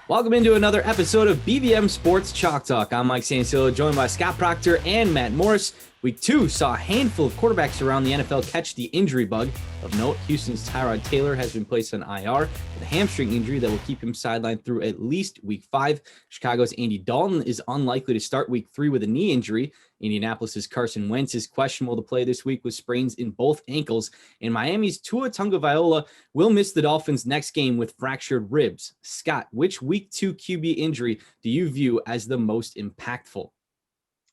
Welcome into another episode of BVM Sports Chalk Talk. I'm Mike Cianciolo, joined by Scott Procter and Matt Morris. Week 2 saw a handful of quarterbacks around the NFL catch the injury bug. Of note, Houston's Tyrod Taylor has been placed on IR with a hamstring injury that will keep him sidelined through at least Week 5. Chicago's Andy Dalton is unlikely to start Week 3 with a knee injury. Indianapolis's Carson Wentz is questionable to play this week with sprains in both ankles. And Miami's Tua Tagovailoa will miss the Dolphins' next game with fractured ribs. Scott, which Week 2 QB injury do you view as the most impactful?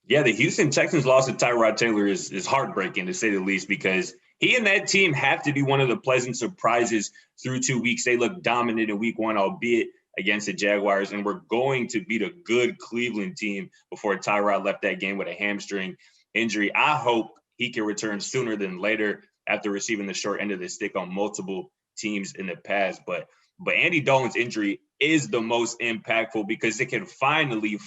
Yeah, the Houston Texans loss of Tyrod Taylor is heartbreaking, to say the least, because he and that team have to be one of the pleasant surprises through 2 weeks. They looked dominant in Week 1, albeit against the Jaguars, and we're going to beat a good Cleveland team before Tyrod left that game with a hamstring injury. I hope he can return sooner than later after receiving the short end of the stick on multiple teams in the past. But Andy Dalton's injury is the most impactful because it can finally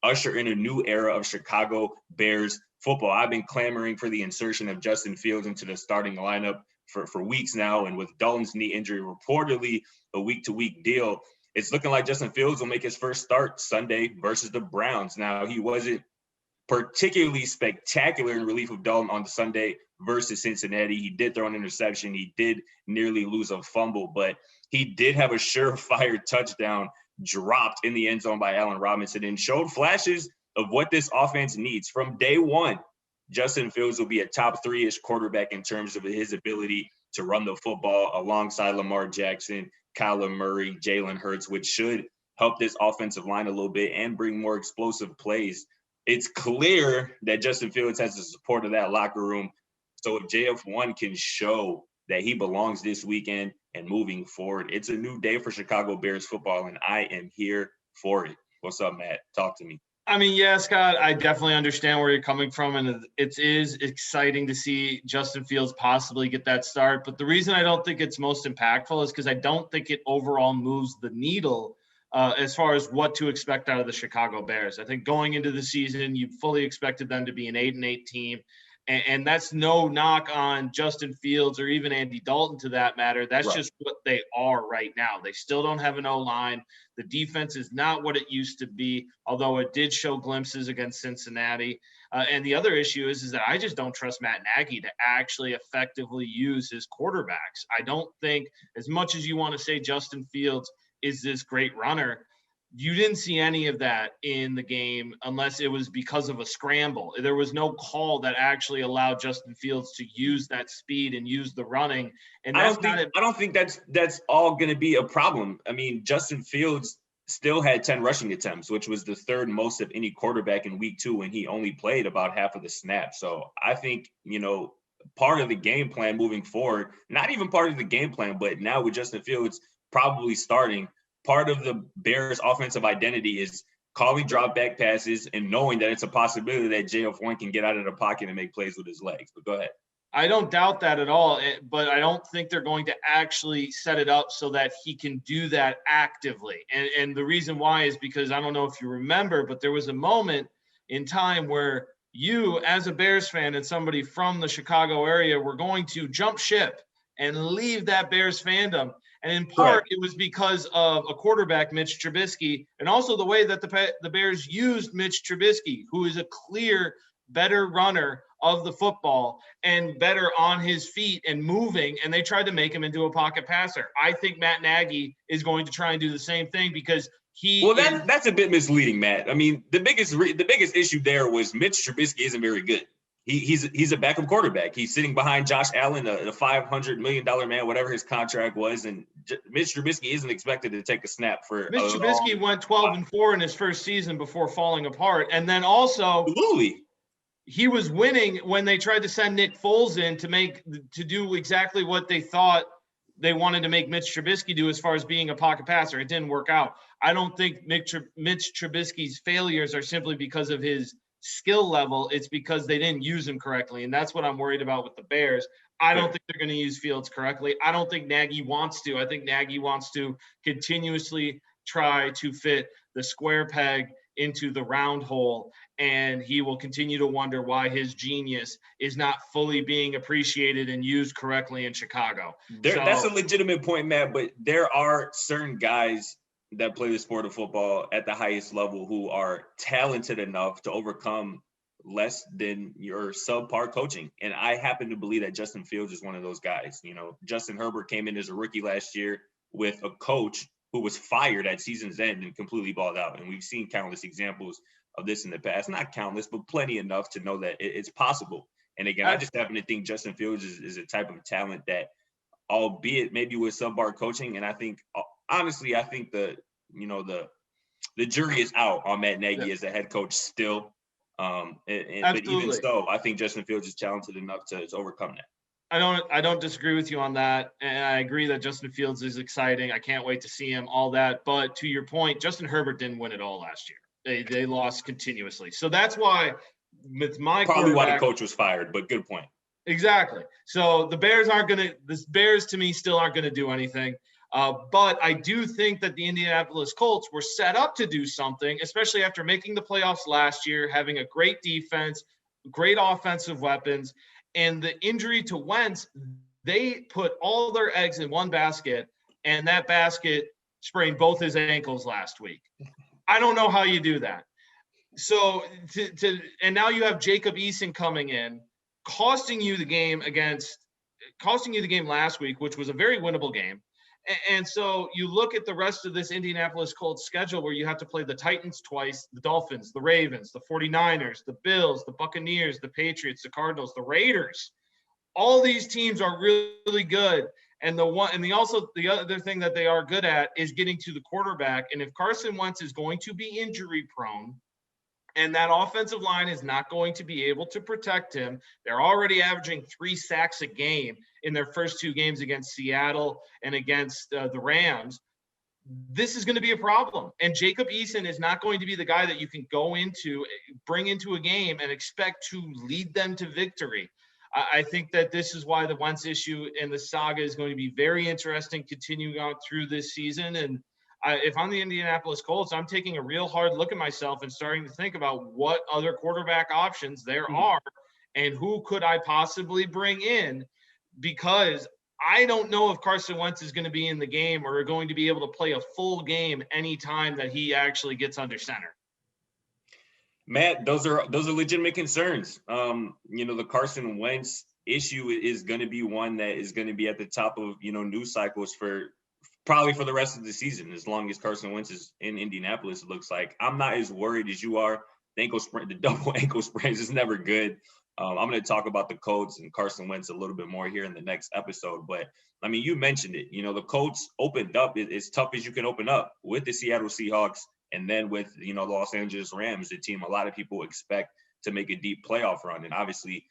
usher in a new era of Chicago Bears football. I've been clamoring for the insertion of Justin Fields into the starting lineup for weeks now. And with Dalton's knee injury reportedly a week-to-week deal, it's looking like Justin Fields will make his first start Sunday versus the Browns. Now, he wasn't particularly spectacular in relief of Dalton on the Sunday versus Cincinnati. He did throw an interception. He did nearly lose a fumble, but he did have a surefire touchdown dropped in the end zone by Allen Robinson and showed flashes of what this offense needs. From day one, Justin Fields will be a top 3-ish quarterback in terms of his ability to run the football alongside Lamar Jackson, Kyler Murray, Jalen Hurts, which should help this offensive line a little bit and bring more explosive plays. It's clear that Justin Fields has the support of that locker room. So if JF1 can show that he belongs this weekend and moving forward, it's a new day for Chicago Bears football, and I am here for it. What's up, Matt? Talk to me. I mean, yeah, Scott, I definitely understand where you're coming from, and it is exciting to see Justin Fields possibly get that start. But the reason I don't think it's most impactful is because I don't think it overall moves the needle as far as what to expect out of the Chicago Bears. I think going into the season, you fully expected them to be an 8-8 team. And that's no knock on Justin Fields or even Andy Dalton to that matter. That's right. Just what they are right now. They still don't have an O-line. The defense is not what it used to be, although it did show glimpses against Cincinnati. And the other issue is that I just don't trust Matt Nagy to actually effectively use his quarterbacks. I don't think, as much as you want to say Justin Fields is this great runner, you didn't see any of that in the game unless it was because of a scramble. There was no call that actually allowed Justin Fields to use that speed and use the running. And I don't think that's all going to be a problem. I mean, Justin Fields still had 10 rushing attempts, which was the third most of any quarterback in Week 2, and he only played about half of the snaps. So I think, part of the game plan moving forward, not even part of the game plan, but now with Justin Fields probably starting, part of the Bears' offensive identity is calling drop back passes and knowing that it's a possibility that JF1 can get out of the pocket and make plays with his legs. But go ahead. I don't doubt that at all, but I don't think they're going to actually set it up so that he can do that actively. And the reason why is because I don't know if you remember, but there was a moment in time where you, as a Bears fan and somebody from the Chicago area, were going to jump ship and leave that Bears fandom. And in part, It was because of a quarterback, Mitch Trubisky, and also the way that the Bears used Mitch Trubisky, who is a clear, better runner of the football and better on his feet and moving, and they tried to make him into a pocket passer. I think Matt Nagy is going to try and do the same thing because that's a bit misleading, Matt. I mean, the biggest issue there was Mitch Trubisky isn't very good. He's a backup quarterback. He's sitting behind Josh Allen, a $500 million man, whatever his contract was. And Mitch Trubisky isn't expected to take a snap for. Mitch Trubisky went 12-4 in his first season before falling apart. And then also, absolutely, he was winning when they tried to send Nick Foles in to do exactly what they thought they wanted to make Mitch Trubisky do as far as being a pocket passer. It didn't work out. I don't think Mitch Trubisky's failures are simply because of his skill level. It's because they didn't use him correctly, and that's what I'm worried about with the Bears. I don't think they're going to use Fields correctly. I don't think Nagy wants to. I think Nagy wants to continuously try to fit the square peg into the round hole, and he will continue to wonder why his genius is not fully being appreciated and used correctly in Chicago. That's a legitimate point, Matt, but there are certain guys that play the sport of football at the highest level who are talented enough to overcome less than your subpar coaching. And I happen to believe that Justin Fields is one of those guys. You know, Justin Herbert came in as a rookie last year with a coach who was fired at season's end and completely balled out. And we've seen countless examples of this in the past, not countless, but plenty enough to know that it's possible. And again, I just happen to think Justin Fields is a type of talent that, albeit maybe with subpar coaching, and I think, honestly, I think the jury is out on Matt Nagy as a head coach still. But even so, I think Justin Fields is talented enough to overcome that. I don't disagree with you on that. And I agree that Justin Fields is exciting. I can't wait to see him, all that. But to your point, Justin Herbert didn't win it all last year. They lost continuously. So that's why with my probably why the coach was fired, but good point. Exactly. So the Bears to me still aren't going to do anything. But I do think that the Indianapolis Colts were set up to do something, especially after making the playoffs last year, having a great defense, great offensive weapons, and the injury to Wentz. They put all their eggs in one basket, and that basket sprained both his ankles last week. I don't know how you do that. So and now you have Jacob Eason coming in, costing you the game last week, which was a very winnable game. And so you look at the rest of this Indianapolis Colts schedule where you have to play the Titans twice, the Dolphins, the Ravens, the 49ers, the Bills, the Buccaneers, the Patriots, the Cardinals, the Raiders. All these teams are really good. And the other thing that they are good at is getting to the quarterback. And if Carson Wentz is going to be injury prone, and that offensive line is not going to be able to protect him. They're already averaging 3 sacks a game in their first 2 games against Seattle and against the Rams. This is going to be a problem. And Jacob Eason is not going to be the guy that you can bring into a game and expect to lead them to victory. I think that this is why the Wentz issue and the saga is going to be very interesting continuing on through this season. And if I'm the Indianapolis Colts, I'm taking a real hard look at myself and starting to think about what other quarterback options there are and who could I possibly bring in, because I don't know if Carson Wentz is going to be in the game or going to be able to play a full game anytime that he actually gets under center. Matt, those are legitimate concerns. The Carson Wentz issue is going to be one that is going to be at the top of, news cycles probably for the rest of the season, as long as Carson Wentz is in Indianapolis. It looks like I'm not as worried as you are. The double ankle sprains is never good. I'm going to talk about the Colts and Carson Wentz a little bit more here in the next episode. But I mean, you mentioned it. The Colts opened up as tough as you can open up with the Seattle Seahawks, and then with the Los Angeles Rams, the team a lot of people expect to make a deep playoff run, and obviously,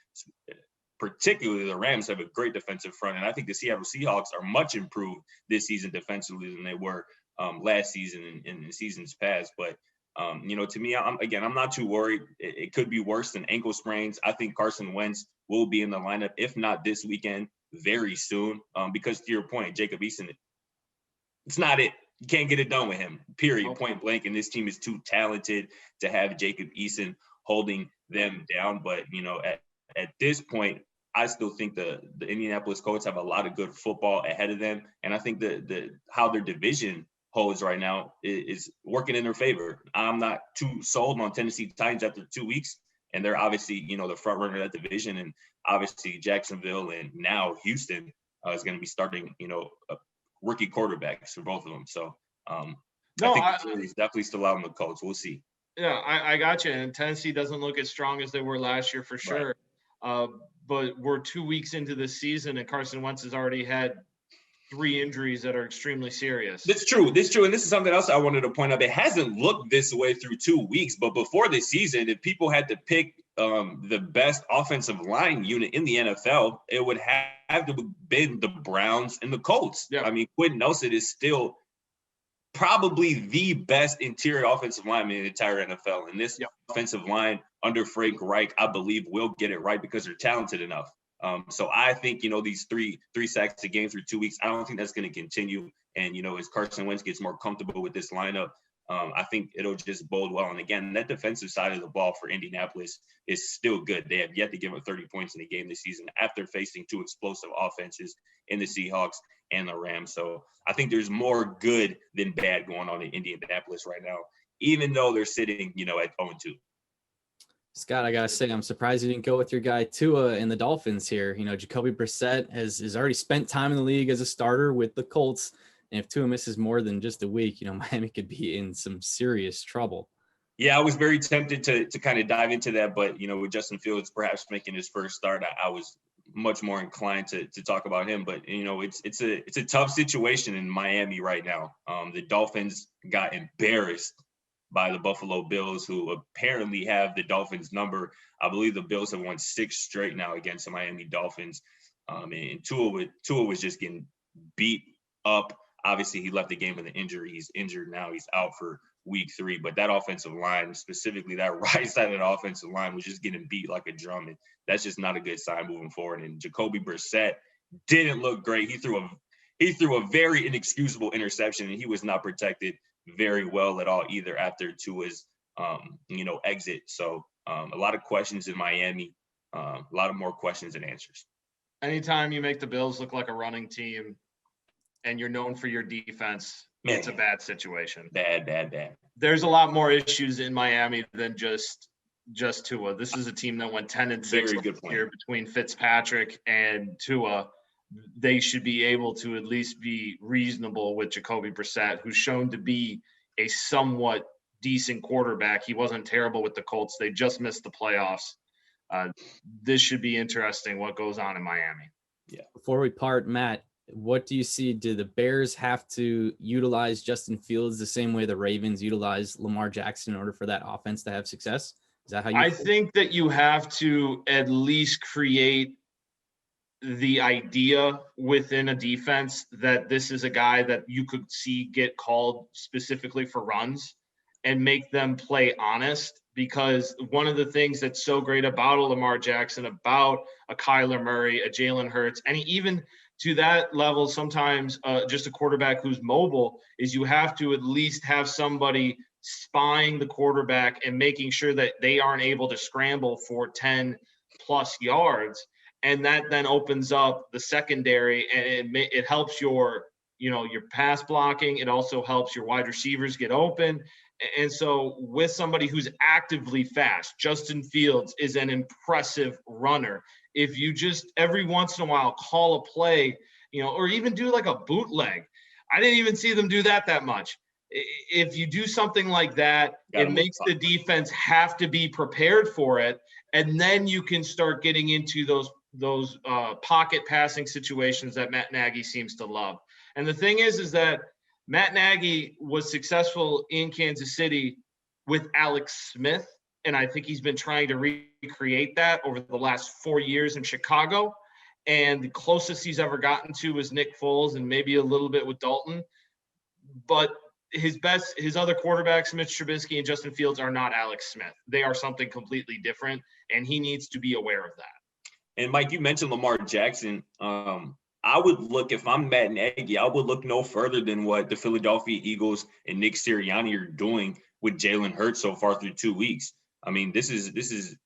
particularly the Rams have a great defensive front, and I think the Seattle Seahawks are much improved this season defensively than they were last season and in seasons past. But to me, I'm not too worried. It could be worse than ankle sprains. I think Carson Wentz will be in the lineup, if not this weekend, very soon. Because to your point, Jacob Eason, it's not it. You can't get it done with him, period, point blank. And this team is too talented to have Jacob Eason holding them down. But, at this point, I still think the Indianapolis Colts have a lot of good football ahead of them. And I think how their division holds right now is working in their favor. I'm not too sold on Tennessee Titans after 2 weeks. And they're obviously, the front runner of that division. And obviously Jacksonville and now Houston is going to be starting, rookie quarterbacks for both of them. So I think the jury is definitely still out on the Colts. We'll see. Yeah, I got you. And Tennessee doesn't look as strong as they were last year for sure. Right. But we're 2 weeks into the season, and Carson Wentz has already had 3 injuries that are extremely serious. That's true. And this is something else I wanted to point out. It hasn't looked this way through 2 weeks, but before the season, if people had to pick the best offensive line unit in the NFL, it would have to have been the Browns and the Colts. Yeah. I mean, Quentin Nelson is still probably the best interior offensive lineman in the entire NFL. And this offensive line under Frank Reich, I believe, will get it right because they're talented enough. So I think, these three sacks a game through 2 weeks, I don't think that's going to continue. And, as Carson Wentz gets more comfortable with this lineup, I think it'll just bode well. And again, that defensive side of the ball for Indianapolis is still good. They have yet to give up 30 points in a game this season after facing two explosive offenses in the Seahawks and the Rams. So I think there's more good than bad going on in Indianapolis right now, even though they're sitting, at 0-2. Scott, I gotta say, I'm surprised you didn't go with your guy Tua and the Dolphins here. Jacoby Brissett has already spent time in the league as a starter with the Colts. And if Tua misses more than just a week, Miami could be in some serious trouble. Yeah, I was very tempted to kind of dive into that, but with Justin Fields perhaps making his first start, I was much more inclined to talk about him. But it's a tough situation in Miami right now. The Dolphins got embarrassed by the Buffalo Bills, who apparently have the Dolphins number. I believe the Bills have won 6 straight now against the Miami Dolphins. And Tua was just getting beat up. Obviously, he left the game with an injury. He's injured now. He's out for week 3. But that offensive line, specifically that right side of the offensive line, was just getting beat like a drum. And that's just not a good sign moving forward. And Jacoby Brissett didn't look great. He threw a very inexcusable interception, and he was not protected very well at all either after Tua's exit. So a lot of questions in Miami, a lot of more questions than answers. Anytime you make the Bills look like a running team and you're known for your defense, it's a bad situation. Bad. There's a lot more issues in Miami than just Tua. This is a team that went 10-6 here between Fitzpatrick and Tua. They should be able to at least be reasonable with Jacoby Brissett, who's shown to be a somewhat decent quarterback. He wasn't terrible with the Colts. They just missed the playoffs. This should be interesting what goes on in Miami. Yeah. Before we part, Matt, what do you see? Do the Bears have to utilize Justin Fields the same way the Ravens utilize Lamar Jackson in order for that offense to have success? Is that how you think that you have to at least create the idea within a defense that this is a guy that you could see get called specifically for runs and make them play honest. Because one of the things that's so great about a Lamar Jackson, about a Kyler Murray, a Jalen Hurts, and even to that level, sometimes just a quarterback who's mobile, is you have to at least have somebody spying the quarterback and making sure that they aren't able to scramble for 10 plus yards. And that then opens up the secondary, and it helps your pass blocking. It also helps your wide receivers get open. And so with somebody who's actively fast, Justin Fields is an impressive runner. If you just every once in a while call a play, or even do like a bootleg. I didn't even see them do that much. If you do something like that, it makes the defense have to be prepared for it. And then you can start getting into those pocket passing situations that Matt Nagy seems to love. And the thing is that Matt Nagy was successful in Kansas City with Alex Smith, and I think he's been trying to recreate that over the last 4 years in Chicago. And the closest he's ever gotten to was Nick Foles and maybe a little bit with Dalton. But his other quarterbacks, Mitch Trubisky and Justin Fields, are not Alex Smith. They are something completely different, and he needs to be aware of that. And Mike, you mentioned Lamar Jackson. I would look, if I'm Matt Nagy, I would look no further than what the Philadelphia Eagles and Nick Sirianni are doing with Jalen Hurts so far through 2 weeks. I mean, this is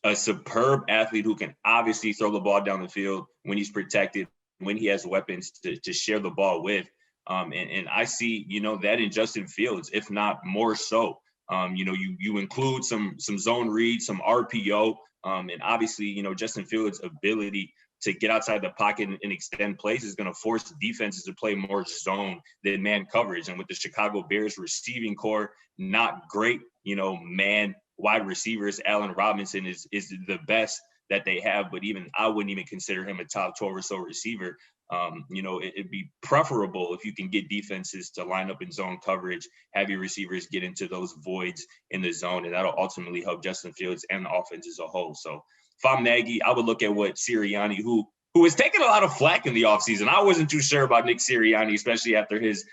a superb athlete who can obviously throw the ball down the field when he's protected, when he has weapons to share the ball with. And I see, that in Justin Fields, if not more so. You include some zone read, some RPO, and obviously, Justin Fields' ability to get outside the pocket and extend plays is going to force defenses to play more zone than man coverage. And with the Chicago Bears receiving core, not great, man wide receivers, Allen Robinson is the best that they have, but I wouldn't even consider him a top 12 or so receiver. It'd be preferable if you can get defenses to line up in zone coverage, have your receivers get into those voids in the zone, and that'll ultimately help Justin Fields and the offense as a whole. So if I'm Nagy, I would look at what Sirianni, who has taken a lot of flack in the offseason. I wasn't too sure about Nick Sirianni, especially after his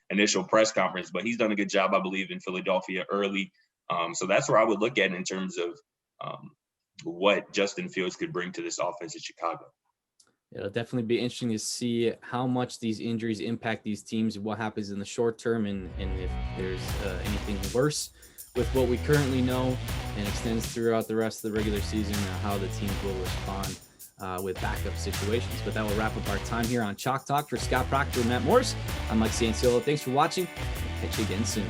initial press conference, but he's done a good job, I believe, in Philadelphia early. So that's where I would look at in terms of what Justin Fields could bring to this offense in Chicago. It'll definitely be interesting to see how much these injuries impact these teams, what happens in the short term, and if there's anything worse with what we currently know and extends throughout the rest of the regular season, how the teams will respond with backup situations. But that will wrap up our time here on Chalk Talk. For Scott Procter and Matt Morris, I'm Mike Cianciolo. Thanks for watching. Catch you again soon.